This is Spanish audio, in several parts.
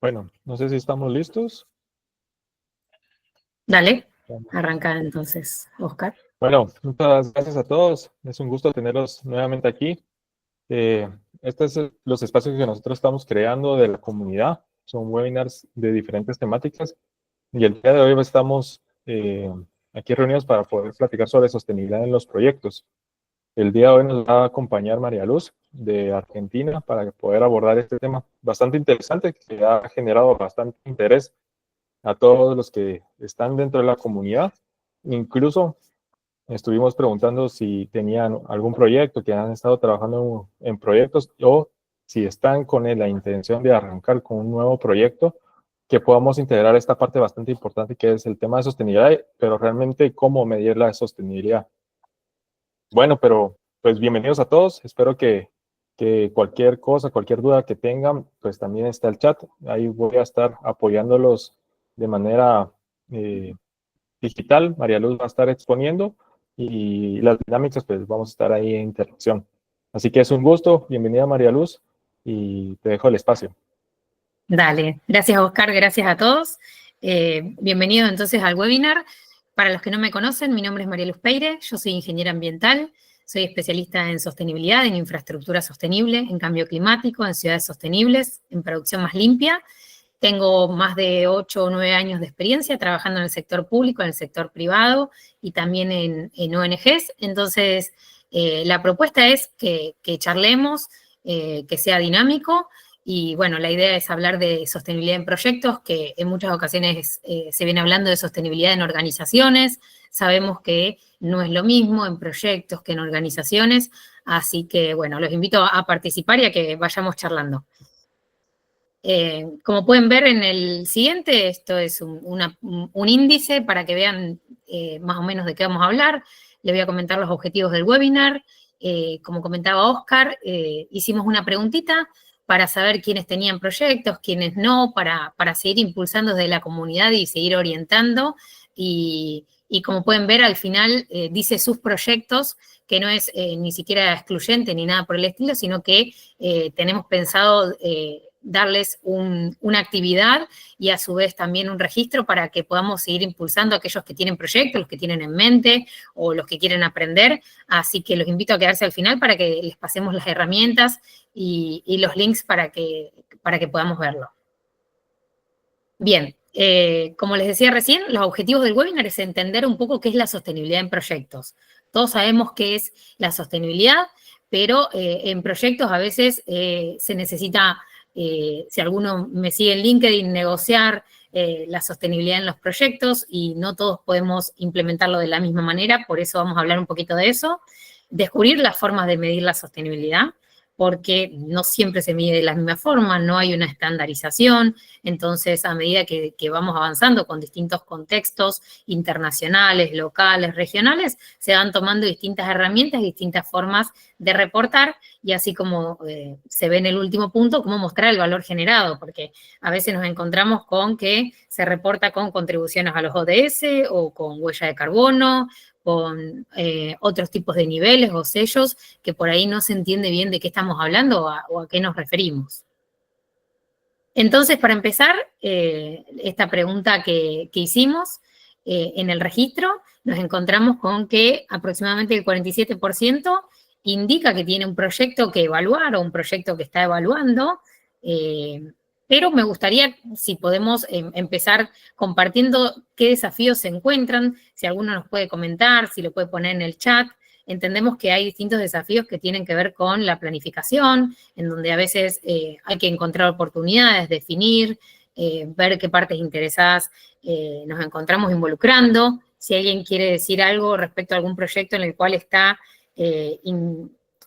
Bueno, no sé si estamos listos. Dale, arranca entonces, Oscar. Bueno, muchas gracias a todos. Es un gusto tenerlos nuevamente aquí. Eh, Estos son los espacios que nosotros estamos creando de la comunidad. Son webinars de diferentes temáticas. Y el día de hoy estamos aquí reunidos para poder platicar sobre sostenibilidad en los proyectos. El día de hoy nos va a acompañar María Luz de Argentina para poder abordar este tema bastante interesante que ha generado bastante interés a todos los que están dentro de la comunidad. Incluso estuvimos preguntando si tenían algún proyecto, que han estado trabajando en proyectos o si están con la intención de arrancar con un nuevo proyecto, que podamos integrar esta parte bastante importante que es el tema de sostenibilidad, pero realmente cómo medir la sostenibilidad. Bueno, pero pues bienvenidos a todos. Espero que cualquier cosa, cualquier duda que tengan, pues también está el chat. Ahí voy a estar apoyándolos de manera digital. María Luz va a estar exponiendo y las dinámicas, pues vamos a estar ahí en interacción. Así que es un gusto. Bienvenida, María Luz, y te dejo el espacio. Dale, gracias Oscar, gracias a todos. Bienvenidos entonces al webinar. Para los que no me conocen, mi nombre es María Luz Peire, yo soy ingeniera ambiental, soy especialista en sostenibilidad, en infraestructura sostenible, en cambio climático, en ciudades sostenibles, en producción más limpia. Tengo más de 8 o 9 años de experiencia trabajando en el sector público, en el sector privado y también en ONGs. Entonces, la propuesta es que charlemos, que sea dinámico. Y bueno, la idea es hablar de sostenibilidad en proyectos, que en muchas ocasiones se viene hablando de sostenibilidad en organizaciones. Sabemos que no es lo mismo en proyectos que en organizaciones. Así que bueno, los invito a participar y a que vayamos charlando. Como pueden ver en el siguiente, esto es un índice para que vean más o menos de qué vamos a hablar. Les voy a comentar los objetivos del webinar. Como comentaba Oscar, hicimos una preguntita para saber quiénes tenían proyectos, quiénes no, para seguir impulsando desde la comunidad y seguir orientando. Y como pueden ver, al final dice sus proyectos, que no es ni siquiera excluyente ni nada por el estilo, sino que tenemos pensado darles una actividad y a su vez también un registro para que podamos seguir impulsando a aquellos que tienen proyectos, los que tienen en mente o los que quieren aprender. Así que los invito a quedarse al final para que les pasemos las herramientas y los links para que podamos verlo. Bien, como les decía recién, los objetivos del webinar es entender un poco qué es la sostenibilidad en proyectos. Todos sabemos qué es la sostenibilidad, pero en proyectos a veces se necesita, si alguno me sigue en LinkedIn, negociar la sostenibilidad en los proyectos y no todos podemos implementarlo de la misma manera, por eso vamos a hablar un poquito de eso. Descubrir las formas de medir la sostenibilidad, porque no siempre se mide de la misma forma, no hay una estandarización. Entonces, a medida que vamos avanzando con distintos contextos internacionales, locales, regionales, se van tomando distintas herramientas, distintas formas de reportar, y así como se ve en el último punto, cómo mostrar el valor generado, porque a veces nos encontramos con que se reporta con contribuciones a los ODS o con huella de carbono, con otros tipos de niveles o sellos que por ahí no se entiende bien de qué estamos hablando o a qué nos referimos. Entonces, para empezar, esta pregunta que hicimos en el registro, nos encontramos con que aproximadamente el 47% indica que tiene un proyecto que evaluar o un proyecto que está evaluando, pero me gustaría, si podemos empezar compartiendo qué desafíos se encuentran, si alguno nos puede comentar, si lo puede poner en el chat. Entendemos que hay distintos desafíos que tienen que ver con la planificación, en donde a veces hay que encontrar oportunidades, definir, ver qué partes interesadas nos encontramos involucrando. Si alguien quiere decir algo respecto a algún proyecto en el cual está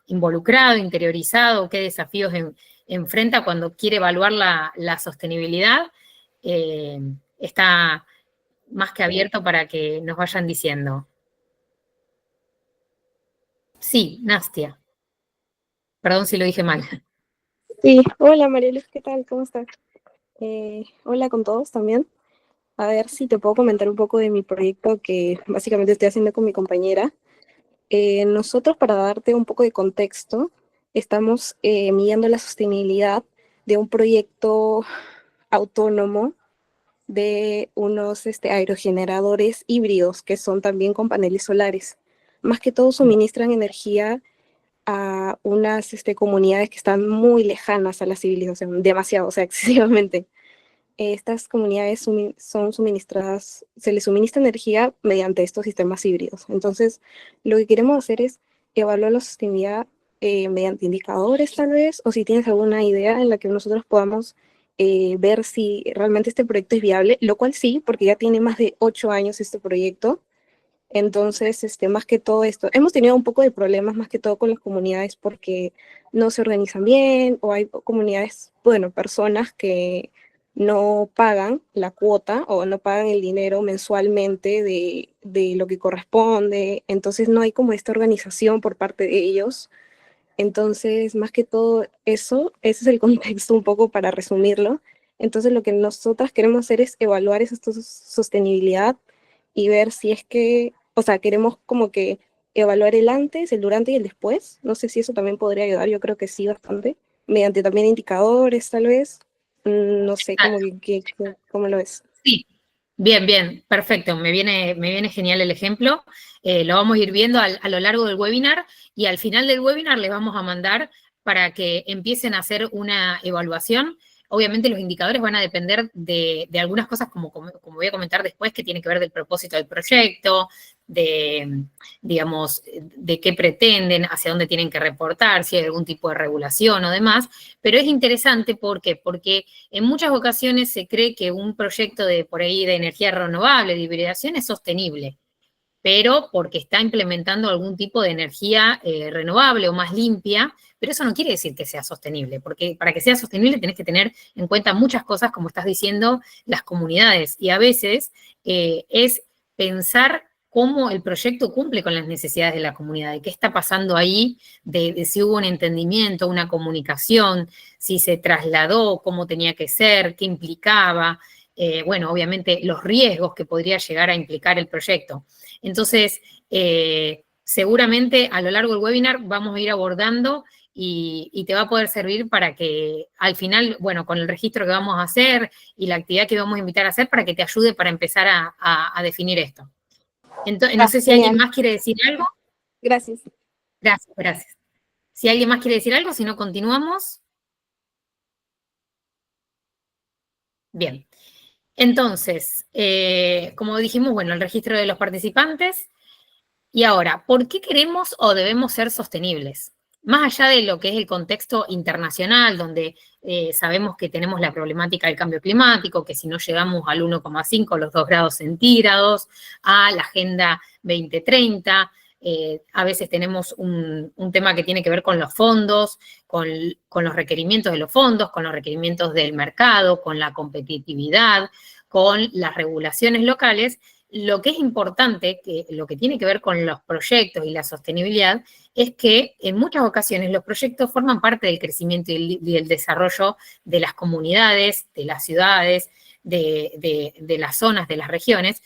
involucrado, interiorizado, qué desafíos enfrenta cuando quiere evaluar la sostenibilidad, está más que abierto para que nos vayan diciendo. Sí, Nastia. Perdón si lo dije mal. Sí, hola María Luz, ¿qué tal? ¿Cómo estás? Hola con todos también. A ver si te puedo comentar un poco de mi proyecto que básicamente estoy haciendo con mi compañera. Nosotros, para darte un poco de contexto, estamos midiendo la sostenibilidad de un proyecto autónomo de unos aerogeneradores híbridos que son también con paneles solares. Más que todo suministran energía a unas comunidades que están muy lejanas a la civilización, demasiado, o sea, excesivamente. Estas comunidades son suministradas, se les suministra energía mediante estos sistemas híbridos. Entonces, lo que queremos hacer es evaluar la sostenibilidad mediante indicadores tal vez, o si tienes alguna idea en la que nosotros podamos ver si realmente este proyecto es viable, lo cual sí, porque ya tiene más de 8 años este proyecto. Entonces, más que todo esto, hemos tenido un poco de problemas más que todo con las comunidades porque no se organizan bien o hay comunidades, bueno, personas que no pagan la cuota o no pagan el dinero mensualmente de lo que corresponde. Entonces, no hay como esta organización por parte de ellos. Entonces, más que todo eso, ese es el contexto un poco para resumirlo. Entonces, lo que nosotras queremos hacer es evaluar esa sostenibilidad y ver si es que, o sea, queremos como que evaluar el antes, el durante y el después. No sé si eso también podría ayudar, yo creo que sí, bastante. Mediante también indicadores, tal vez. No sé cómo lo ves. Sí, bien, bien, perfecto. Me viene genial el ejemplo. Lo vamos a ir viendo a lo largo del webinar y al final del webinar les vamos a mandar para que empiecen a hacer una evaluación. Obviamente los indicadores van a depender de algunas cosas, como voy a comentar después, que tiene que ver del propósito del proyecto, digamos, de qué pretenden, hacia dónde tienen que reportar, si hay algún tipo de regulación o demás. Pero es interesante, ¿por qué? Porque en muchas ocasiones se cree que un proyecto por ahí de energía renovable, de hibridación, es sostenible, pero porque está implementando algún tipo de energía renovable o más limpia, pero eso no quiere decir que sea sostenible, porque para que sea sostenible tenés que tener en cuenta muchas cosas, como estás diciendo, las comunidades, y a veces es pensar cómo el proyecto cumple con las necesidades de la comunidad, de qué está pasando ahí, de si hubo un entendimiento, una comunicación, si se trasladó, cómo tenía que ser, qué implicaba, bueno, obviamente los riesgos que podría llegar a implicar el proyecto. Entonces, seguramente a lo largo del webinar vamos a ir abordando y te va a poder servir para que al final, bueno, con el registro que vamos a hacer y la actividad que vamos a invitar a hacer, para que te ayude para empezar a definir esto. Entonces, no sé si alguien más quiere decir algo. Gracias. Gracias, gracias. Si alguien más quiere decir algo, si no, continuamos. Bien. Entonces, como dijimos, bueno, el registro de los participantes. Y ahora, ¿por qué queremos o debemos ser sostenibles? Más allá de lo que es el contexto internacional, donde sabemos que tenemos la problemática del cambio climático, que si no llegamos al 1,5, los 2 grados centígrados, a la Agenda 2030, a veces tenemos un tema que tiene que ver con los fondos, con los requerimientos de los fondos, con los requerimientos del mercado, con la competitividad, con las regulaciones locales. Lo que es importante, lo que tiene que ver con los proyectos y la sostenibilidad, es que en muchas ocasiones los proyectos forman parte del crecimiento y el desarrollo de las comunidades, de las ciudades, de las zonas, de las regiones,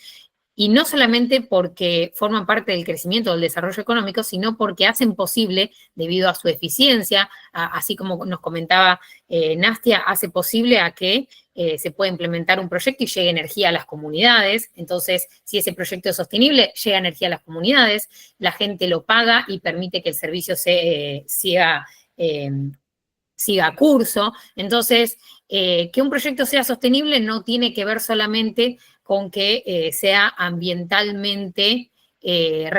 y no solamente porque forman parte del crecimiento o del desarrollo económico, sino porque hacen posible, debido a su eficiencia, así como nos comentaba Nastia, hace posible a que se pueda implementar un proyecto y llegue energía a las comunidades. Entonces, si ese proyecto es sostenible, llega energía a las comunidades, la gente lo paga y permite que el servicio siga curso. Entonces, que un proyecto sea sostenible no tiene que ver solamente con que sea ambientalmente, que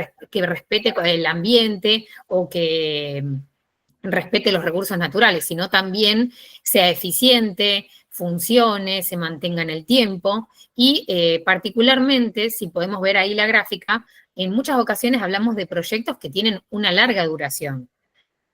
respete el ambiente o que respete los recursos naturales, sino también sea eficiente, funcione, se mantenga en el tiempo y particularmente, si podemos ver ahí la gráfica, en muchas ocasiones hablamos de proyectos que tienen una larga duración.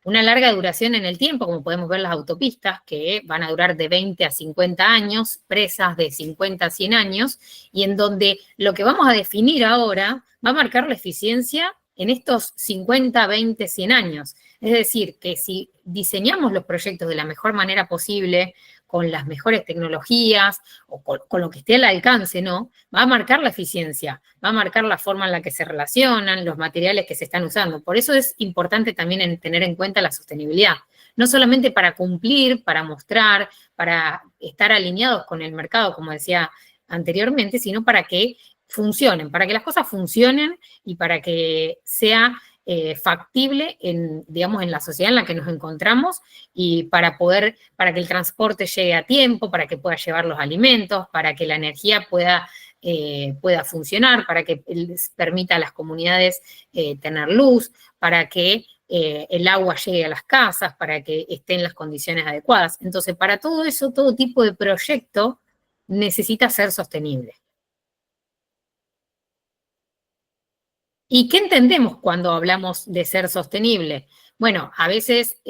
Una larga duración en el tiempo, como podemos ver las autopistas, que van a durar de 20 a 50 años, presas de 50 a 100 años, y en donde lo que vamos a definir ahora va a marcar la eficiencia en estos 50, 20, 100 años. Es decir, que si diseñamos los proyectos de la mejor manera posible, con las mejores tecnologías o con lo que esté al alcance, ¿no? Va a marcar la eficiencia, va a marcar la forma en la que se relacionan, los materiales que se están usando. Por eso es importante también tener en cuenta la sostenibilidad. no solamente para cumplir, para mostrar, para estar alineados con el mercado, como decía anteriormente, sino para que funcionen, para que las cosas funcionen y para que sea factible en, digamos, en la sociedad en la que nos encontramos y para que el transporte llegue a tiempo, para que pueda llevar los alimentos, para que la energía pueda funcionar, para que permita a las comunidades tener luz, para que el agua llegue a las casas, para que esté en las condiciones adecuadas. Entonces, para todo eso, todo tipo de proyecto necesita ser sostenible. ¿Y qué entendemos cuando hablamos de ser sostenible? Bueno, a veces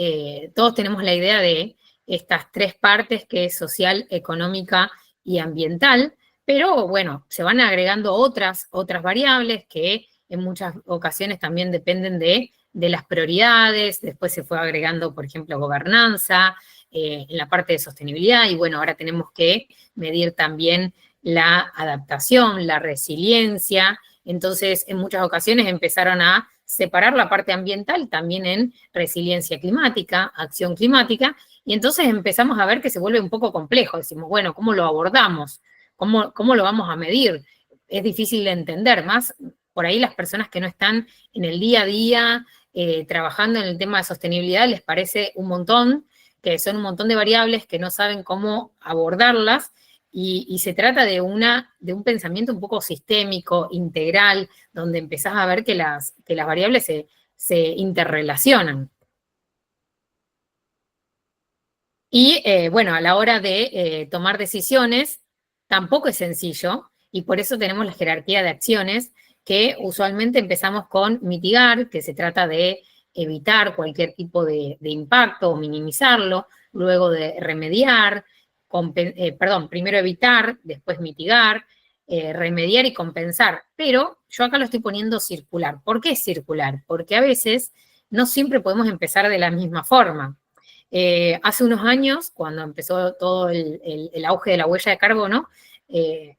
todos tenemos la idea de estas tres partes, que es social, económica y ambiental, pero bueno, se van agregando otras variables que en muchas ocasiones también dependen de las prioridades. Después se fue agregando, por ejemplo, gobernanza, en la parte de sostenibilidad, y bueno, ahora tenemos que medir también la adaptación, la resiliencia. Entonces, en muchas ocasiones empezaron a separar la parte ambiental también en resiliencia climática, acción climática, y entonces empezamos a ver que se vuelve un poco complejo. Decimos, bueno, ¿cómo lo abordamos? ¿Cómo lo vamos a medir? Es difícil de entender, más por ahí las personas que no están en el día a día trabajando en el tema de sostenibilidad les parece un montón, que son un montón de variables que no saben cómo abordarlas. Y se trata de un pensamiento un poco sistémico, integral, donde empezás a ver que las variables se interrelacionan. Y bueno, a la hora de tomar decisiones, tampoco es sencillo, y por eso tenemos la jerarquía de acciones, que usualmente empezamos con mitigar, que se trata de evitar cualquier tipo de impacto o minimizarlo, luego de remediar, primero evitar, después mitigar, remediar y compensar. Pero yo acá lo estoy poniendo circular. ¿Por qué circular? Porque a veces no siempre podemos empezar de la misma forma. Hace unos años, cuando empezó todo el auge de la huella de carbono,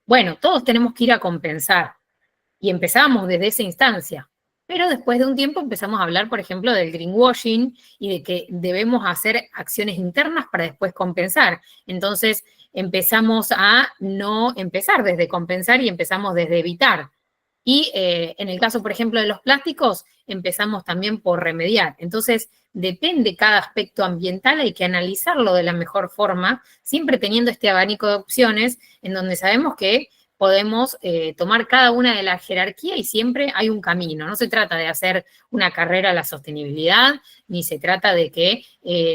bueno, todos tenemos que ir a compensar. Y empezamos desde esa instancia. Pero después de un tiempo empezamos a hablar, por ejemplo, del greenwashing y de que debemos hacer acciones internas para después compensar. Entonces empezamos a no empezar desde compensar y empezamos desde evitar. Y en el caso, por ejemplo, de los plásticos, empezamos también por remediar. Entonces, depende cada aspecto ambiental, hay que analizarlo de la mejor forma, siempre teniendo este abanico de opciones en donde sabemos que podemos tomar cada una de la jerarquía y siempre hay un camino. No se trata de hacer una carrera a la sostenibilidad, ni se trata de que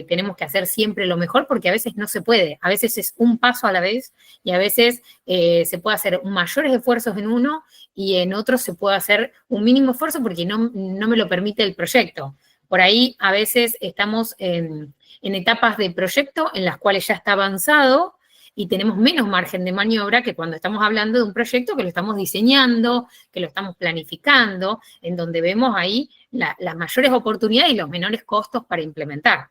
tenemos que hacer siempre lo mejor, porque a veces no se puede. A veces es un paso a la vez y a veces se puede hacer mayores esfuerzos en uno y en otro se puede hacer un mínimo esfuerzo porque no me lo permite el proyecto. Por ahí a veces estamos en etapas de proyecto en las cuales ya está avanzado y tenemos menos margen de maniobra que cuando estamos hablando de un proyecto que lo estamos diseñando, que lo estamos planificando, en donde vemos ahí las mayores oportunidades y los menores costos para implementar.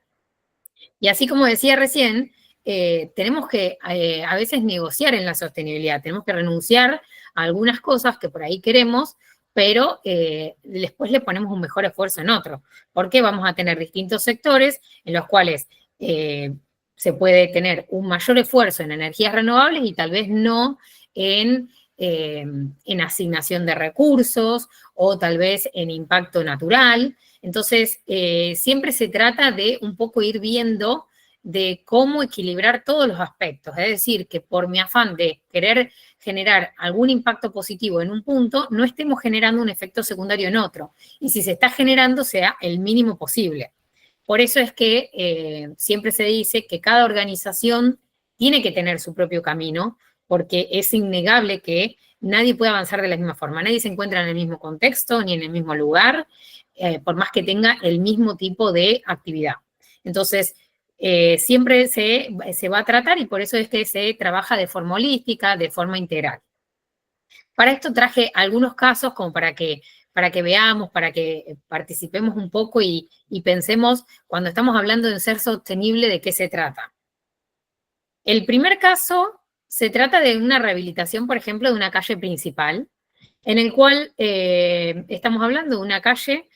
Y así como decía recién, tenemos que a veces negociar en la sostenibilidad, tenemos que renunciar a algunas cosas que por ahí queremos, pero después le ponemos un mejor esfuerzo en otro, porque vamos a tener distintos sectores en los cuales se puede tener un mayor esfuerzo en energías renovables y tal vez no en asignación de recursos o tal vez en impacto natural. Entonces, siempre se trata de un poco ir viendo de cómo equilibrar todos los aspectos. Es decir, que por mi afán de querer generar algún impacto positivo en un punto, no estemos generando un efecto secundario en otro. Y si se está generando, sea el mínimo posible. Por eso es que siempre se dice que cada organización tiene que tener su propio camino, porque es innegable que nadie puede avanzar de la misma forma. Nadie se encuentra en el mismo contexto ni en el mismo lugar, por más que tenga el mismo tipo de actividad. Entonces, siempre se va a tratar y por eso es que se trabaja de forma holística, de forma integral. Para esto traje algunos casos como para que veamos, para que participemos un poco y pensemos cuando estamos hablando de ser sostenible, ¿de qué se trata? El primer caso se trata de una rehabilitación, por ejemplo, de una calle principal, en el cual estamos hablando de una calle,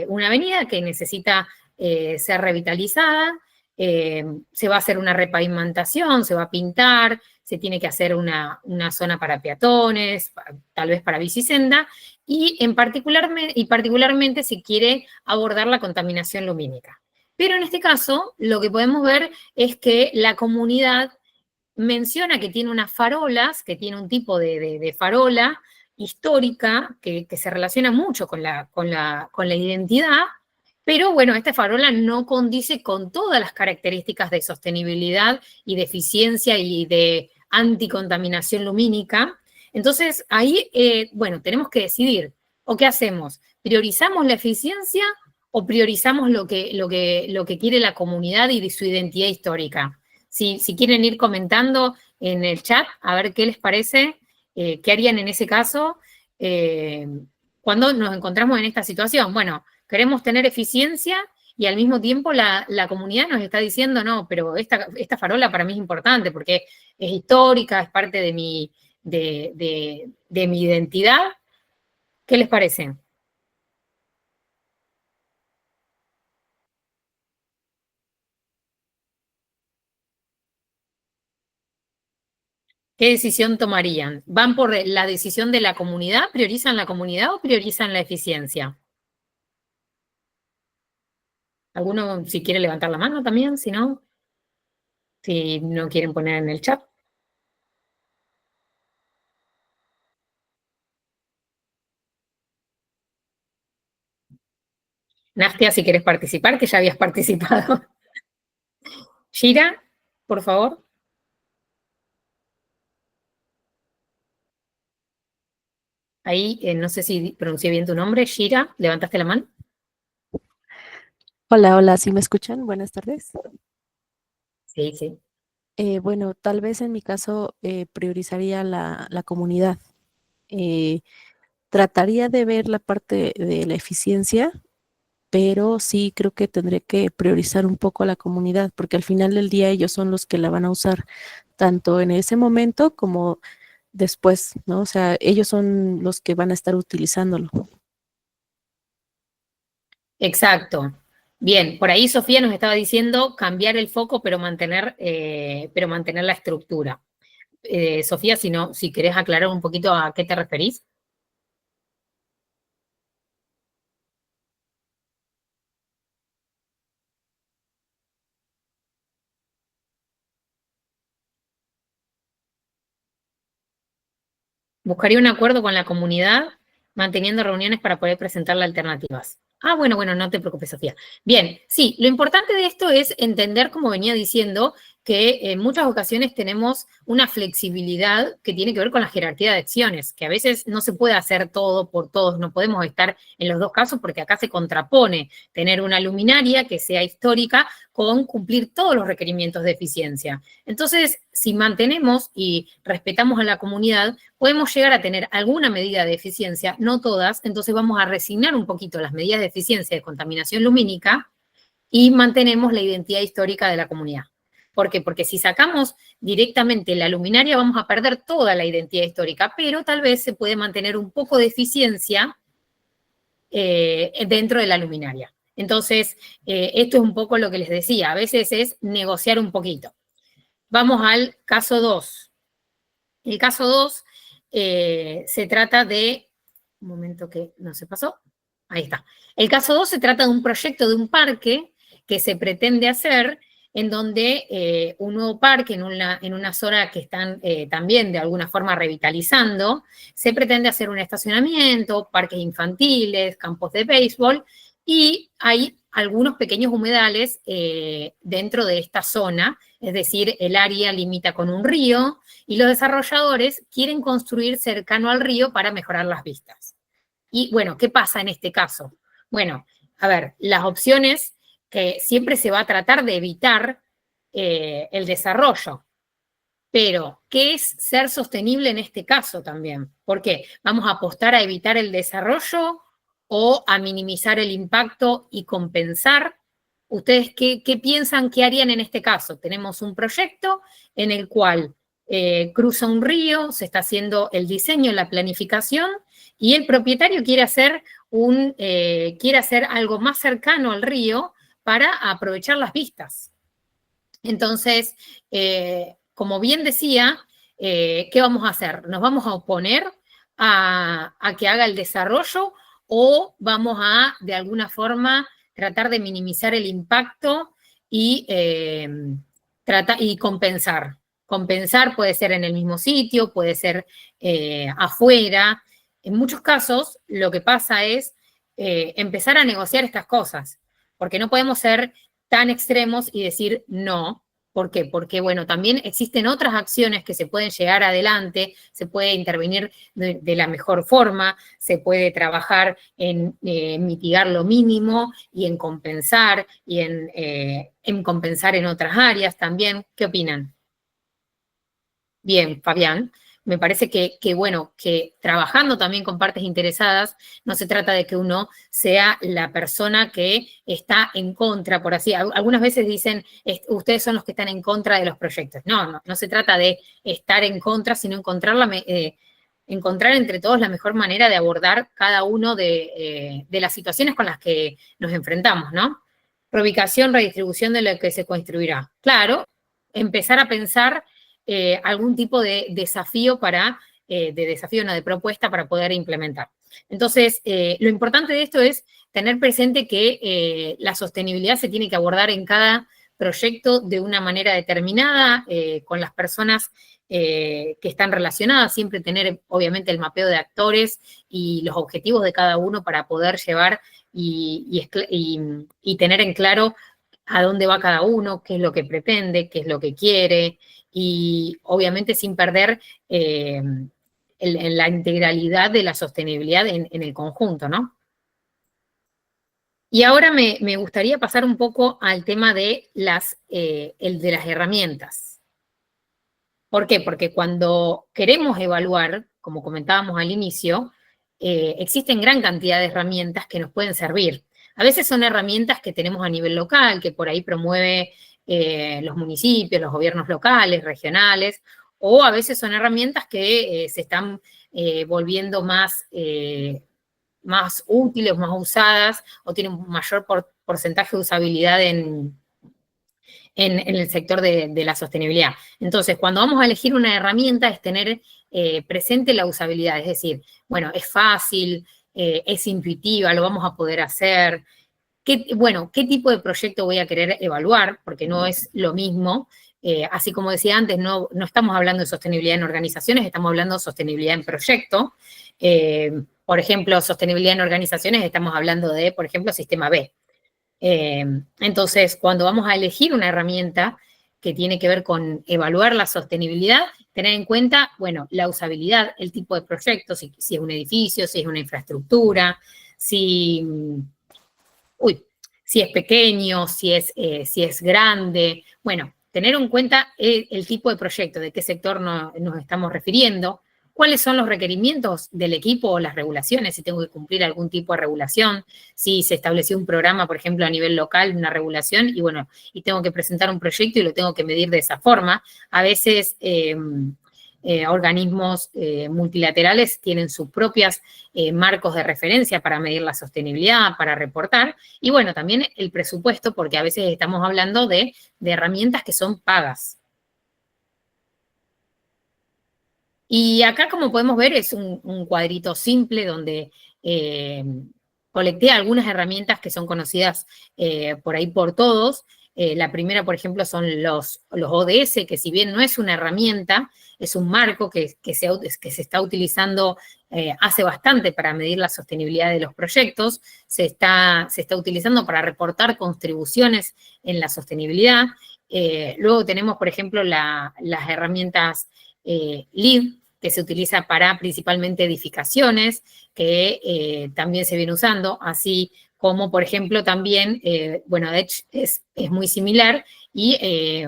una avenida que necesita ser revitalizada, se va a hacer una repavimentación, se va a pintar, se tiene que hacer una zona para peatones, tal vez para bicisenda, y particularmente se quiere abordar la contaminación lumínica. Pero en este caso, lo que podemos ver es que la comunidad menciona que tiene unas farolas, que tiene un tipo de farola histórica que se relaciona mucho con la identidad, pero bueno, esta farola no condice con todas las características de sostenibilidad y de eficiencia y de anticontaminación lumínica. Entonces, ahí, bueno, tenemos que decidir, ¿o qué hacemos? ¿Priorizamos la eficiencia o priorizamos lo que quiere la comunidad y de su identidad histórica? Si quieren ir comentando en el chat, a ver qué les parece, qué harían en ese caso cuando nos encontramos en esta situación. Bueno, queremos tener eficiencia y al mismo tiempo la comunidad nos está diciendo, no, pero esta farola para mí es importante porque es histórica, es parte de mi identidad. ¿Qué les parece? ¿Qué decisión tomarían? ¿Van por la decisión de la comunidad? ¿Priorizan la comunidad o priorizan la eficiencia? ¿Alguno si quiere levantar la mano también? Si no quieren poner en el chat. Nastia, si quieres participar, que ya habías participado. Shira, por favor. Ahí, no sé si pronuncié bien tu nombre. Shira, ¿levantaste la mano? Hola, hola, ¿sí me escuchan? Buenas tardes. Sí, sí. Bueno, tal vez en mi caso priorizaría la comunidad. Trataría de ver la parte de la eficiencia, pero sí creo que tendré que priorizar un poco a la comunidad, porque al final del día ellos son los que la van a usar, tanto en ese momento como después, ¿no? O sea, ellos son los que van a estar utilizándolo. Exacto. Bien, por ahí Sofía nos estaba diciendo cambiar el foco, pero mantener la estructura. Sofía, si querés aclarar un poquito a qué te referís. Buscaría un acuerdo con la comunidad, manteniendo reuniones para poder presentarle alternativas. Ah, bueno, no te preocupes, Sofía. Bien, sí, lo importante de esto es entender, como venía diciendo, que en muchas ocasiones tenemos una flexibilidad que tiene que ver con la jerarquía de acciones, que a veces no se puede hacer todo por todos, no podemos estar en los dos casos porque acá se contrapone tener una luminaria que sea histórica con cumplir todos los requerimientos de eficiencia. Entonces, si mantenemos y respetamos a la comunidad, podemos llegar a tener alguna medida de eficiencia, no todas, entonces vamos a resignar un poquito las medidas de eficiencia de contaminación lumínica y mantenemos la identidad histórica de la comunidad. ¿Por qué? Porque si sacamos directamente la luminaria vamos a perder toda la identidad histórica, pero tal vez se puede mantener un poco de eficiencia dentro de la luminaria. Entonces, esto es un poco lo que les decía, a veces es negociar un poquito. Vamos al caso 2. El caso 2 se trata de, un momento que no se pasó, ahí está. El caso 2 se trata de un proyecto de un parque que se pretende hacer en donde un nuevo parque en una zona que están también de alguna forma revitalizando, se pretende hacer un estacionamiento, parques infantiles, campos de béisbol, y hay algunos pequeños humedales dentro de esta zona, es decir, el área limita con un río, y los desarrolladores quieren construir cercano al río para mejorar las vistas. Y bueno, ¿qué pasa en este caso? Bueno, a ver, las opciones que siempre se va a tratar de evitar el desarrollo. Pero, ¿qué es ser sostenible en este caso también? ¿Por qué? ¿Vamos a apostar a evitar el desarrollo o a minimizar el impacto y compensar? ¿Ustedes qué piensan que harían en este caso? Tenemos un proyecto en el cual cruza un río, se está haciendo el diseño, la planificación, y el propietario quiere hacer algo más cercano al río para aprovechar las vistas. Entonces, como bien decía, ¿qué vamos a hacer? ¿Nos vamos a oponer a que haga el desarrollo o vamos a, de alguna forma, tratar de minimizar el impacto y compensar? Compensar puede ser en el mismo sitio, puede ser afuera. En muchos casos, lo que pasa es empezar a negociar estas cosas, porque no podemos ser tan extremos y decir no. ¿Por qué? Porque, bueno, también existen otras acciones que se pueden llegar adelante, se puede intervenir de la mejor forma, se puede trabajar en mitigar lo mínimo y en compensar, y en compensar en otras áreas también. ¿Qué opinan? Bien, Fabián. Me parece bueno, que trabajando también con partes interesadas, no se trata de que uno sea la persona que está en contra, por así. Algunas veces dicen, ustedes son los que están en contra de los proyectos. No se trata de estar en contra, sino encontrar entre todos la mejor manera de abordar cada uno de las situaciones con las que nos enfrentamos, ¿no? Reubicación, redistribución de lo que se construirá. Claro, empezar a pensar algún tipo de desafío de propuesta para poder implementar. Entonces, lo importante de esto es tener presente que la sostenibilidad se tiene que abordar en cada proyecto de una manera determinada, con las personas que están relacionadas, siempre tener, obviamente, el mapeo de actores y los objetivos de cada uno para poder llevar y tener en claro a dónde va cada uno, qué es lo que pretende, qué es lo que quiere, y obviamente sin perder la integralidad de la sostenibilidad en el conjunto, ¿no? Y ahora me gustaría pasar un poco al tema de las herramientas. ¿Por qué? Porque cuando queremos evaluar, como comentábamos al inicio, existen gran cantidad de herramientas que nos pueden servir. A veces son herramientas que tenemos a nivel local, que por ahí promueve los municipios, los gobiernos locales, regionales, o a veces son herramientas que se están volviendo más útiles, más usadas, o tienen un mayor porcentaje de usabilidad en el sector de la sostenibilidad. Entonces, cuando vamos a elegir una herramienta es tener presente la usabilidad, es decir, bueno, es fácil, es intuitiva, lo vamos a poder hacer. ¿Qué tipo de proyecto voy a querer evaluar? Porque no es lo mismo. Así como decía antes, no estamos hablando de sostenibilidad en organizaciones, estamos hablando de sostenibilidad en proyecto. Por ejemplo, sostenibilidad en organizaciones, estamos hablando de, por ejemplo, sistema B. Entonces, cuando vamos a elegir una herramienta que tiene que ver con evaluar la sostenibilidad, tener en cuenta, bueno, la usabilidad, el tipo de proyecto, si es un edificio, si es una infraestructura, si es pequeño, si es grande. Bueno, tener en cuenta el tipo de proyecto, de qué sector nos estamos refiriendo, cuáles son los requerimientos del equipo o las regulaciones, si tengo que cumplir algún tipo de regulación, si se estableció un programa, por ejemplo, a nivel local, una regulación, y tengo que presentar un proyecto y lo tengo que medir de esa forma. A veces organismos multilaterales tienen sus propios marcos de referencia para medir la sostenibilidad, para reportar, y bueno, también el presupuesto, porque a veces estamos hablando de herramientas que son pagas. Y acá, como podemos ver, es un cuadrito simple donde colecté algunas herramientas que son conocidas por ahí por todos. La primera, por ejemplo, son los ODS, que si bien no es una herramienta, es un marco que se está utilizando hace bastante para medir la sostenibilidad de los proyectos. Se está utilizando para reportar contribuciones en la sostenibilidad. Luego tenemos, por ejemplo, las herramientas LEED, que se utiliza para principalmente edificaciones, que también se viene usando, así como, por ejemplo, también, de hecho, es muy similar y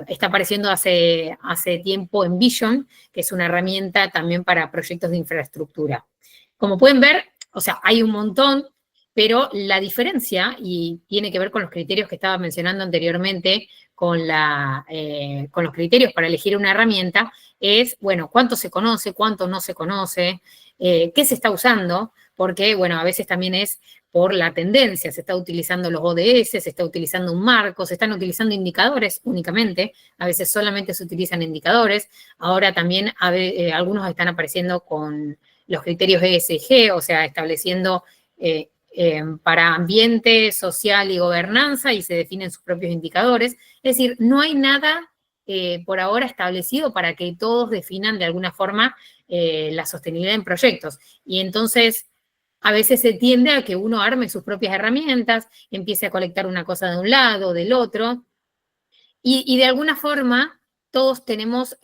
está apareciendo hace tiempo Envision, que es una herramienta también para proyectos de infraestructura. Como pueden ver, o sea, hay un montón, pero la diferencia, y tiene que ver con los criterios que estaba mencionando anteriormente, con los criterios para elegir una herramienta, es, bueno, cuánto se conoce, cuánto no se conoce, qué se está usando, porque, bueno, a veces también es por la tendencia, se está utilizando los ODS, se está utilizando un marco, se están utilizando indicadores únicamente, a veces solamente se utilizan indicadores, ahora también algunos están apareciendo con los criterios ESG, o sea, estableciendo para ambiente, social y gobernanza, y se definen sus propios indicadores. Es decir, no hay nada por ahora establecido para que todos definan de alguna forma la sostenibilidad en proyectos. Y entonces, a veces se tiende a que uno arme sus propias herramientas, empiece a colectar una cosa de un lado, del otro, y de alguna forma todos tenemos,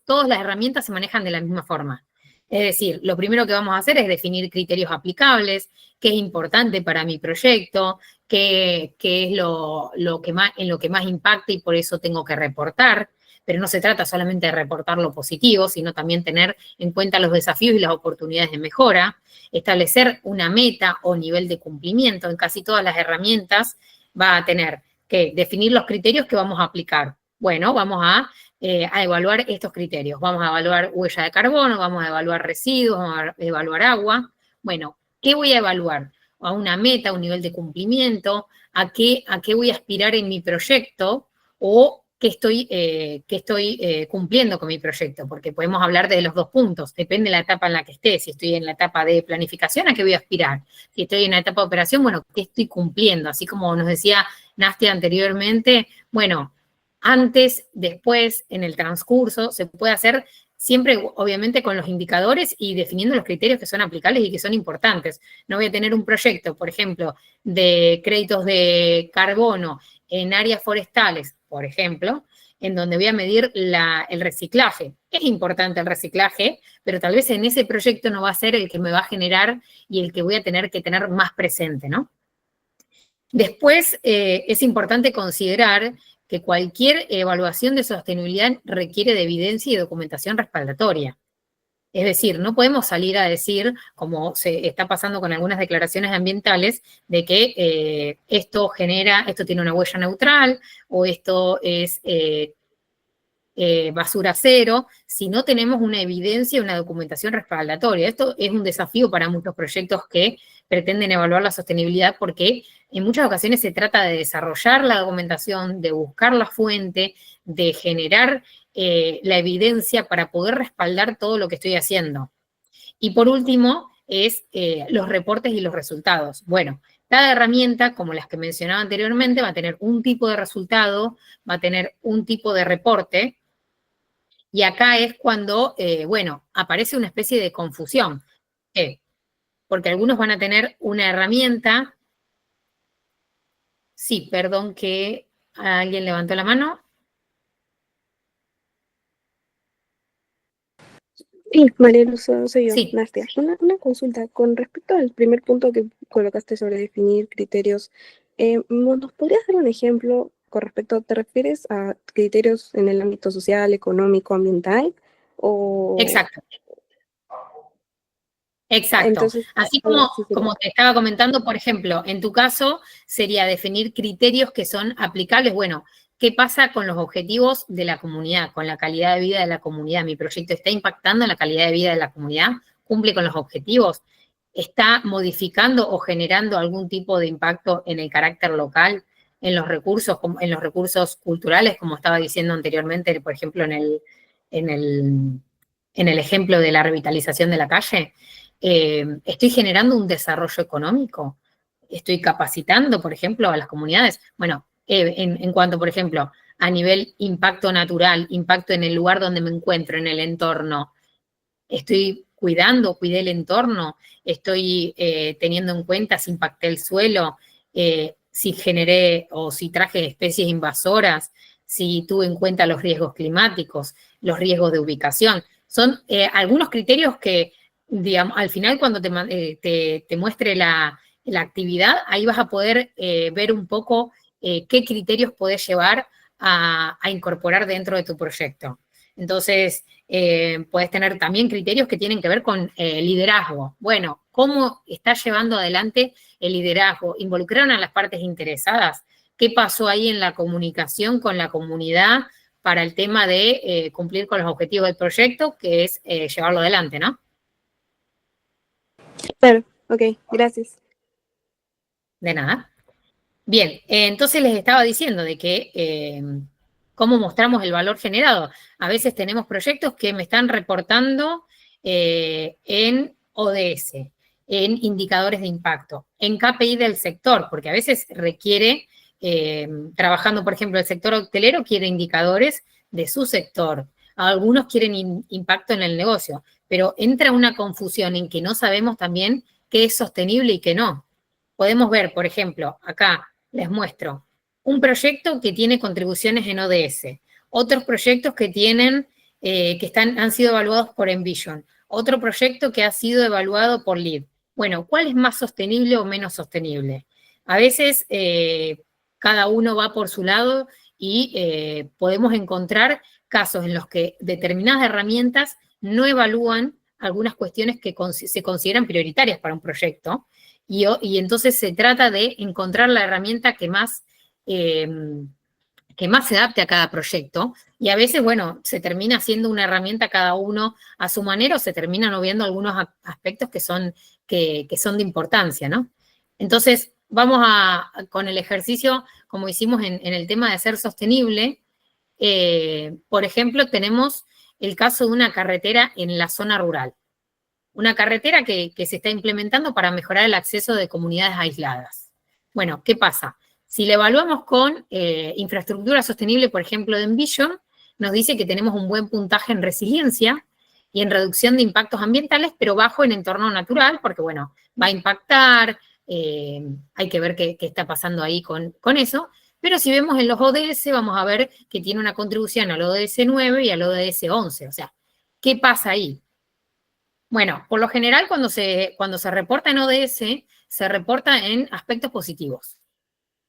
todas las herramientas se manejan de la misma forma. Es decir, lo primero que vamos a hacer es definir criterios aplicables, qué es importante para mi proyecto, qué es en lo que más impacta y por eso tengo que reportar. Pero no se trata solamente de reportar lo positivo, sino también tener en cuenta los desafíos y las oportunidades de mejora, establecer una meta o nivel de cumplimiento. En casi todas las herramientas va a tener que definir los criterios que vamos a aplicar. Bueno, vamos a evaluar estos criterios. Vamos a evaluar huella de carbono, vamos a evaluar residuos, vamos a evaluar agua. Bueno, ¿qué voy a evaluar? A una meta, a un nivel de cumplimiento, a qué voy a aspirar en mi proyecto o qué estoy cumpliendo con mi proyecto, porque podemos hablar de los dos puntos, depende de la etapa en la que esté. Si estoy en la etapa de planificación, ¿a qué voy a aspirar? Si estoy en la etapa de operación, bueno, ¿qué estoy cumpliendo? Así como nos decía Nastia anteriormente, bueno, antes, después, en el transcurso, se puede hacer siempre, obviamente, con los indicadores y definiendo los criterios que son aplicables y que son importantes. No voy a tener un proyecto, por ejemplo, de créditos de carbono en áreas forestales, por ejemplo, en donde voy a medir el reciclaje. Es importante el reciclaje, pero tal vez en ese proyecto no va a ser el que me va a generar y el que voy a tener que tener más presente, ¿no? Después, es importante considerar que cualquier evaluación de sostenibilidad requiere de evidencia y documentación respaldatoria. Es decir, no podemos salir a decir, como se está pasando con algunas declaraciones ambientales, de que esto tiene una huella neutral o esto es basura cero, si no tenemos una evidencia y una documentación respaldatoria. Esto es un desafío para muchos proyectos que pretenden evaluar la sostenibilidad porque en muchas ocasiones se trata de desarrollar la documentación, de buscar la fuente, de generar la evidencia para poder respaldar todo lo que estoy haciendo. Y por último, es los reportes y los resultados. Bueno, cada herramienta, como las que mencionaba anteriormente, va a tener un tipo de resultado, va a tener un tipo de reporte, y acá es cuando, bueno, aparece una especie de confusión. Porque algunos van a tener una herramienta. Sí, perdón que alguien levantó la mano. Sí, María Luz, soy yo, Sí. Nastia. Una consulta con respecto al primer punto que colocaste sobre definir criterios. ¿Nos podrías dar un ejemplo con respecto, te refieres a criterios en el ámbito social, económico, ambiental? O Exacto. Exacto. entonces, Así sí, como te estaba comentando, por ejemplo, en tu caso sería definir criterios que son aplicables. Bueno, ¿qué pasa con los objetivos de la comunidad, con la calidad de vida de la comunidad? ¿Mi proyecto está impactando en la calidad de vida de la comunidad? ¿Cumple con los objetivos? ¿Está modificando o generando algún tipo de impacto en el carácter local, en los recursos culturales, como estaba diciendo anteriormente, por ejemplo, en el ejemplo de la revitalización de la calle? ¿Estoy generando un desarrollo económico? ¿Estoy capacitando, por ejemplo, a las comunidades? Bueno, en cuanto, por ejemplo, a nivel impacto natural, impacto en el lugar donde me encuentro, en el entorno, cuidé el entorno, estoy teniendo en cuenta si impacté el suelo, si generé o si traje especies invasoras, si tuve en cuenta los riesgos climáticos, los riesgos de ubicación. Son algunos criterios que, digamos, al final cuando te muestre la actividad, ahí vas a poder ver un poco qué criterios podés llevar a incorporar dentro de tu proyecto. Entonces, puedes tener también criterios que tienen que ver con liderazgo. Bueno, ¿cómo estás llevando adelante el liderazgo? ¿Involucraron a las partes interesadas? ¿Qué pasó ahí en la comunicación con la comunidad para el tema de cumplir con los objetivos del proyecto, que es llevarlo adelante, ¿no? Claro, ok, gracias. De nada. Bien, entonces les estaba diciendo de que cómo mostramos el valor generado. A veces tenemos proyectos que me están reportando en ODS, en indicadores de impacto, en KPI del sector, porque a veces requiere, trabajando, por ejemplo, el sector hotelero quiere indicadores de su sector. Algunos quieren impacto en el negocio, pero entra una confusión en que no sabemos también qué es sostenible y qué no. Podemos ver, por ejemplo, acá les muestro un proyecto que tiene contribuciones en ODS, otros proyectos que tienen, han sido evaluados por Envision, otro proyecto que ha sido evaluado por LEED. Bueno, ¿cuál es más sostenible o menos sostenible? A veces cada uno va por su lado y podemos encontrar casos en los que determinadas herramientas no evalúan algunas cuestiones que se consideran prioritarias para un proyecto, y entonces se trata de encontrar la herramienta que más se adapte a cada proyecto, y a veces, bueno, se termina haciendo una herramienta cada uno a su manera, o se terminan obviando algunos aspectos que son de importancia, ¿no? Entonces, vamos con el ejercicio, como hicimos en el tema de ser sostenible. Por ejemplo, tenemos el caso de una carretera en la zona rural. Una carretera que se está implementando para mejorar el acceso de comunidades aisladas. Bueno, ¿qué pasa? Si la evaluamos con infraestructura sostenible, por ejemplo, de Envision, nos dice que tenemos un buen puntaje en resiliencia y en reducción de impactos ambientales, pero bajo en entorno natural, porque, bueno, va a impactar, hay que ver qué está pasando ahí con eso. Pero si vemos en los ODS, vamos a ver que tiene una contribución al ODS 9 y al ODS 11. O sea, ¿qué pasa ahí? Bueno, por lo general cuando se reporta en ODS, se reporta en aspectos positivos.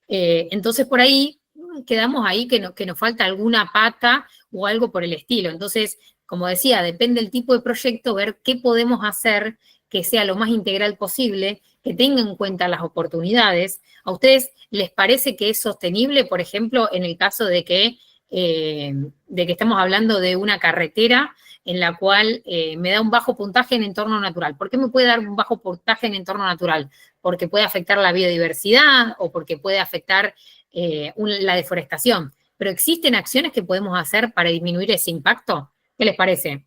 Entonces por ahí quedamos ahí que nos falta alguna pata o algo por el estilo. Entonces, como decía, depende del tipo de proyecto, ver qué podemos hacer que sea lo más integral posible, que tenga en cuenta las oportunidades. ¿A ustedes les parece que es sostenible, por ejemplo, en el caso de que estamos hablando de una carretera en la cual me da un bajo puntaje en entorno natural? ¿Por qué me puede dar un bajo puntaje en entorno natural? Porque puede afectar la biodiversidad o porque puede afectar la deforestación. Pero ¿existen acciones que podemos hacer para disminuir ese impacto? ¿Qué les parece?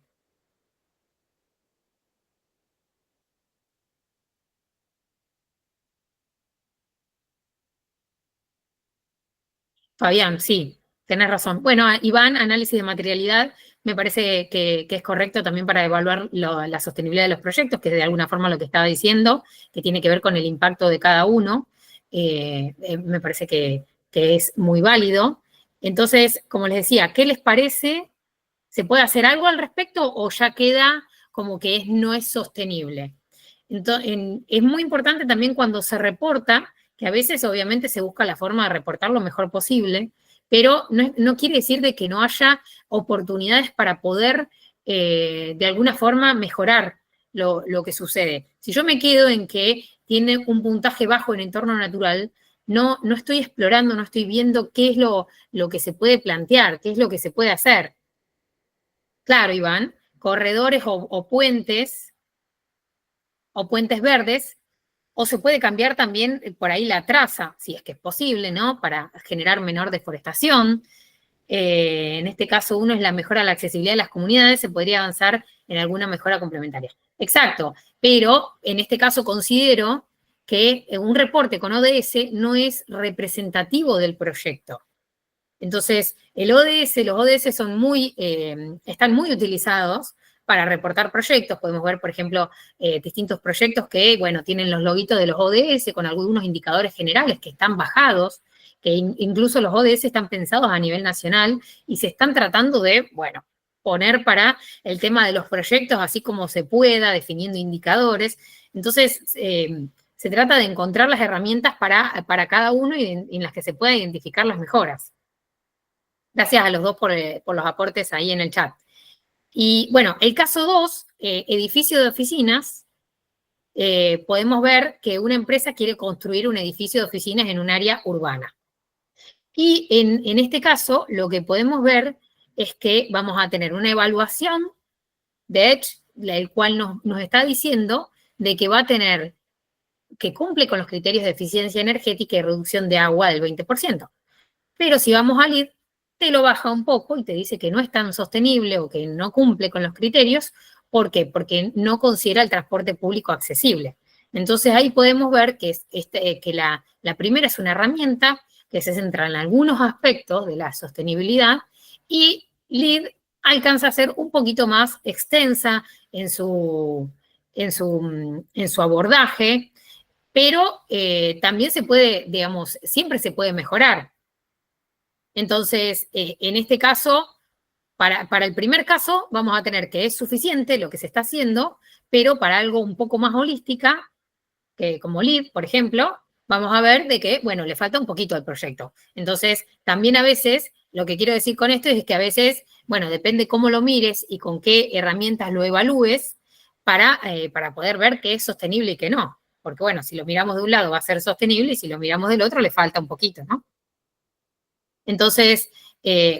Fabián, sí, tenés razón. Bueno, Iván, análisis de materialidad, me parece que es correcto también para evaluar la sostenibilidad de los proyectos, que es de alguna forma lo que estaba diciendo, que tiene que ver con el impacto de cada uno. Me parece que es muy válido. Entonces, como les decía, ¿qué les parece? ¿Se puede hacer algo al respecto o ya queda como que no es sostenible? Entonces, es muy importante también cuando se reporta, que a veces obviamente se busca la forma de reportar lo mejor posible, pero no quiere decir de que no haya oportunidades para poder de alguna forma mejorar lo que sucede. Si yo me quedo en que tiene un puntaje bajo en entorno natural, no estoy explorando, no estoy viendo qué es lo que se puede plantear, qué es lo que se puede hacer. Claro, Iván, corredores o puentes verdes, o se puede cambiar también por ahí la traza, si es que es posible, ¿no? Para generar menor deforestación. En este caso, uno es la mejora de la accesibilidad de las comunidades, se podría avanzar en alguna mejora complementaria. Exacto, pero en este caso considero que un reporte con ODS no es representativo del proyecto. Entonces, los ODS son están muy utilizados para reportar proyectos. Podemos ver, por ejemplo, distintos proyectos que, bueno, tienen los loguitos de los ODS con algunos indicadores generales que están bajados, que incluso los ODS están pensados a nivel nacional y se están tratando de, bueno, poner para el tema de los proyectos así como se pueda, definiendo indicadores. Entonces, se trata de encontrar las herramientas para cada uno y en las que se puedan identificar las mejoras. Gracias a los dos por los aportes ahí en el chat. Y bueno, el caso 2, edificio de oficinas, podemos ver que una empresa quiere construir un edificio de oficinas en un área urbana. Y en este caso, lo que podemos ver es que vamos a tener una evaluación de Edge, el cual nos está diciendo de que va a tener, que cumple con los criterios de eficiencia energética y reducción de agua del 20%. Pero si vamos al LEED, te lo baja un poco y te dice que no es tan sostenible o que no cumple con los criterios. ¿Por qué? Porque no considera el transporte público accesible. Entonces ahí podemos ver que, que la primera es una herramienta que se centra en algunos aspectos de la sostenibilidad y LEED alcanza a ser un poquito más extensa en su abordaje, pero también se puede, digamos, siempre se puede mejorar. Entonces, en este caso, para el primer caso, vamos a tener que es suficiente lo que se está haciendo, pero para algo un poco más holística, que como LEED, por ejemplo, vamos a ver de que, bueno, le falta un poquito al proyecto. Entonces, también a veces, lo que quiero decir con esto es que a veces, bueno, depende cómo lo mires y con qué herramientas lo evalúes para poder ver qué es sostenible y qué no. Porque, bueno, si lo miramos de un lado va a ser sostenible y si lo miramos del otro le falta un poquito, ¿no? Entonces,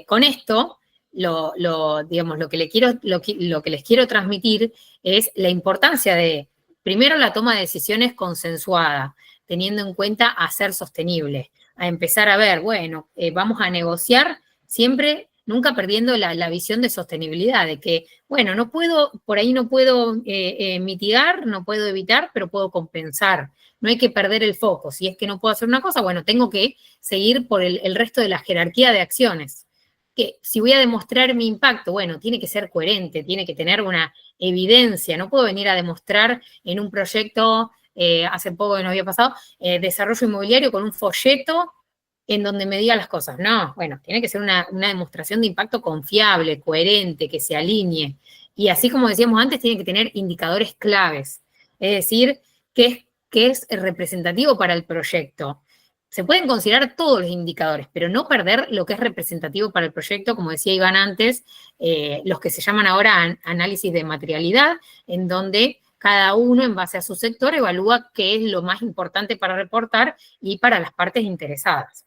con esto, digamos, lo que les quiero transmitir es la importancia de, primero, la toma de decisiones consensuada, teniendo en cuenta a ser sostenible, a empezar a ver, bueno, vamos a negociar siempre, nunca perdiendo la visión de sostenibilidad, de que, bueno, no puedo, por ahí no puedo mitigar, no puedo evitar, pero puedo compensar. No hay que perder el foco. Si es que no puedo hacer una cosa, bueno, tengo que seguir por el resto de la jerarquía de acciones. Que si voy a demostrar mi impacto, bueno, tiene que ser coherente, tiene que tener una evidencia. No puedo venir a demostrar en un proyecto, hace poco que nos había pasado, desarrollo inmobiliario con un folleto en donde me diga las cosas. No, bueno, tiene que ser una demostración de impacto confiable, coherente, que se alinee. Y así como decíamos antes, tiene que tener indicadores claves. Es decir, que es representativo para el proyecto. Se pueden considerar todos los indicadores, pero no perder lo que es representativo para el proyecto, como decía Iván antes, los que se llaman ahora análisis de materialidad, en donde cada uno, en base a su sector, evalúa qué es lo más importante para reportar y para las partes interesadas.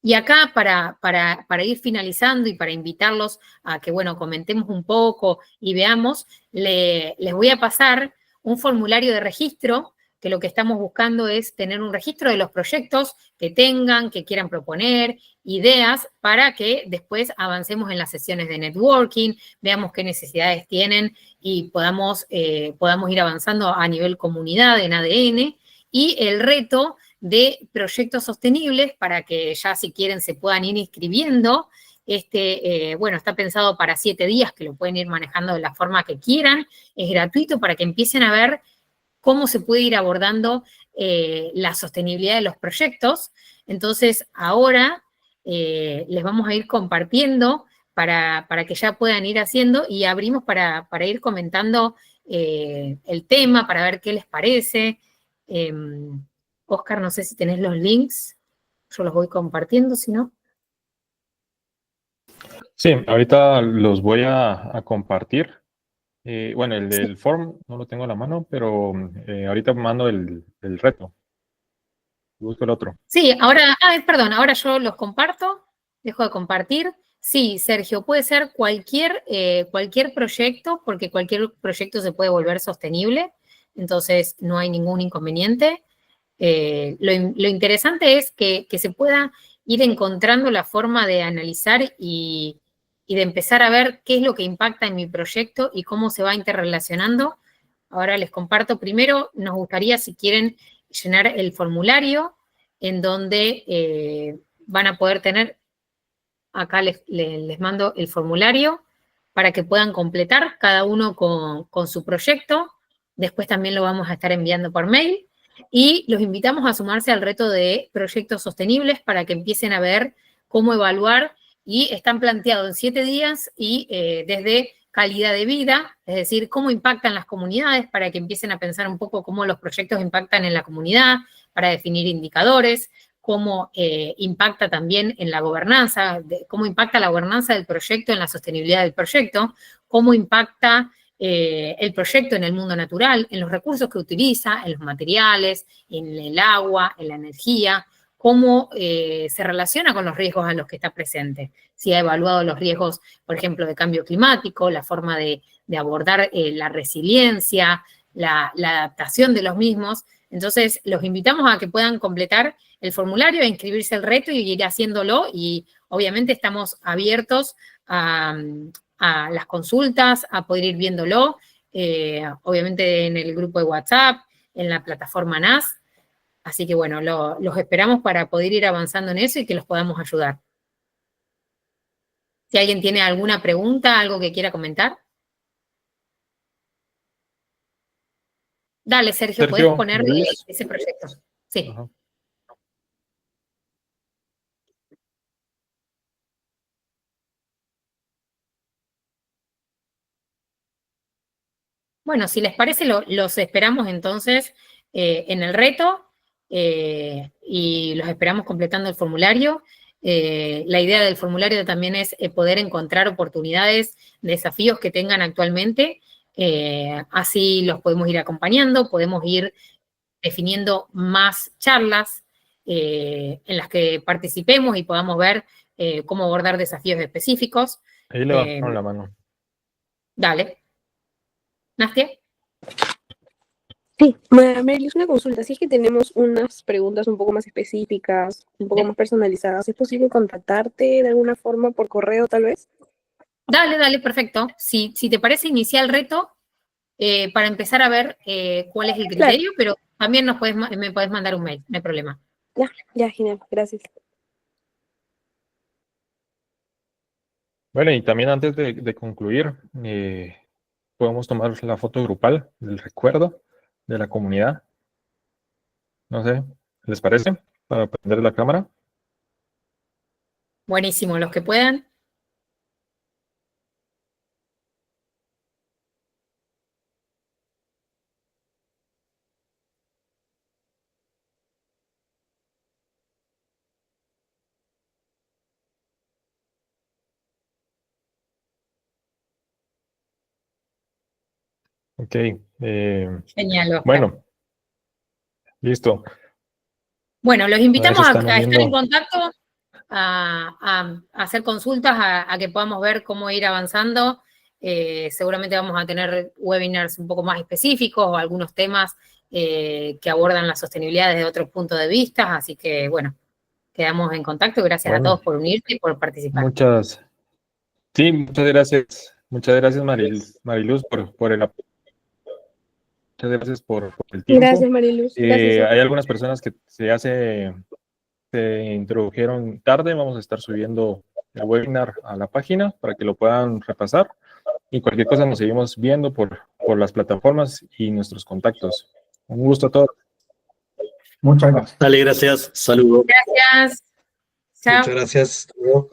Y acá, para ir finalizando y para invitarlos a que, bueno, comentemos un poco y veamos, les voy a pasar un formulario de registro, que lo que estamos buscando es tener un registro de los proyectos que tengan, que quieran proponer, ideas, para que después avancemos en las sesiones de networking, veamos qué necesidades tienen y podamos ir avanzando a nivel comunidad en ADN. Y el reto de proyectos sostenibles, para que ya si quieren se puedan ir inscribiendo. Bueno, está pensado para 7 días, que lo pueden ir manejando de la forma que quieran. Es gratuito para que empiecen a ver cómo se puede ir abordando la sostenibilidad de los proyectos. Entonces, ahora les vamos a ir compartiendo para que ya puedan ir haciendo y abrimos para ir comentando el tema, para ver qué les parece. Oscar, no sé si tenés los links, yo los voy compartiendo, si no. Sí, ahorita los voy a compartir. Bueno, el del form no lo tengo a la mano, pero ahorita mando el reto. Busco el otro. Sí, ahora, perdón, ahora yo los comparto, dejo de compartir. Sí, Sergio, puede ser cualquier proyecto, porque cualquier proyecto se puede volver sostenible, entonces no hay ningún inconveniente. Lo interesante es que se pueda ir encontrando la forma de analizar y de empezar a ver qué es lo que impacta en mi proyecto y cómo se va interrelacionando. Ahora les comparto. Primero, nos gustaría, si quieren, llenar el formulario en donde van a poder tener, acá les mando el formulario para que puedan completar cada uno con su proyecto. Después también lo vamos a estar enviando por mail. Y los invitamos a sumarse al reto de proyectos sostenibles para que empiecen a ver cómo evaluar, y están planteados en 7 días y desde calidad de vida, es decir, cómo impactan las comunidades, para que empiecen a pensar un poco cómo los proyectos impactan en la comunidad, para definir indicadores, cómo impacta también en la gobernanza, cómo impacta la gobernanza del proyecto en la sostenibilidad del proyecto, cómo impacta el proyecto en el mundo natural, en los recursos que utiliza, en los materiales, en el agua, en la energía, cómo se relaciona con los riesgos a los que está presente. Si ha evaluado los riesgos, por ejemplo, de cambio climático, la forma de abordar la resiliencia, la adaptación de los mismos. Entonces, los invitamos a que puedan completar el formulario, a inscribirse al reto y ir haciéndolo. Y obviamente estamos abiertos a las consultas, a poder ir viéndolo, obviamente en el grupo de WhatsApp, en la plataforma NAS. Así que bueno, los esperamos para poder ir avanzando en eso y que los podamos ayudar. Si alguien tiene alguna pregunta, algo que quiera comentar. Dale, Sergio, ¿podés poner ese proyecto? Sí. Ajá. Bueno, si les parece, los esperamos entonces en el reto y los esperamos completando el formulario. La idea del formulario también es poder encontrar oportunidades, desafíos que tengan actualmente. Así los podemos ir acompañando, podemos ir definiendo más charlas en las que participemos y podamos ver cómo abordar desafíos específicos. Ahí levantaron la mano. Dale. ¿Nastia? Sí, Marieluz, una consulta. Si es que tenemos unas preguntas un poco más específicas, un poco más personalizadas, ¿es posible contactarte de alguna forma por correo, tal vez? Dale, perfecto. Si te parece, inicia el reto para empezar a ver cuál es el criterio, pero también me podés mandar un mail, no hay problema. Ya, genial, gracias. Bueno, y también antes de concluir, podemos tomar la foto grupal del recuerdo de la comunidad. No sé, ¿les parece? Para prender la cámara. Buenísimo, los que puedan. Ok. Genial, Oscar. Bueno, listo. Bueno, los invitamos se a están estar en uniendo. contacto, a hacer consultas, a que podamos ver cómo ir avanzando. Seguramente vamos a tener webinars un poco más específicos o algunos temas que abordan la sostenibilidad desde otros puntos de vista. Así que, bueno, quedamos en contacto. Gracias a Bueno, todos por unirse y por participar. muchas gracias. Muchas gracias, Mariluz, por el apoyo. Muchas gracias por el tiempo. Gracias, Marieluz. Gracias. Hay algunas personas que se introdujeron tarde. Vamos a estar subiendo el webinar a la página para que lo puedan repasar. Y cualquier cosa nos seguimos viendo por las plataformas y nuestros contactos. Un gusto a todos. Muchas gracias. Dale, gracias. Saludos. Gracias. Chao. Muchas gracias. Hasta luego.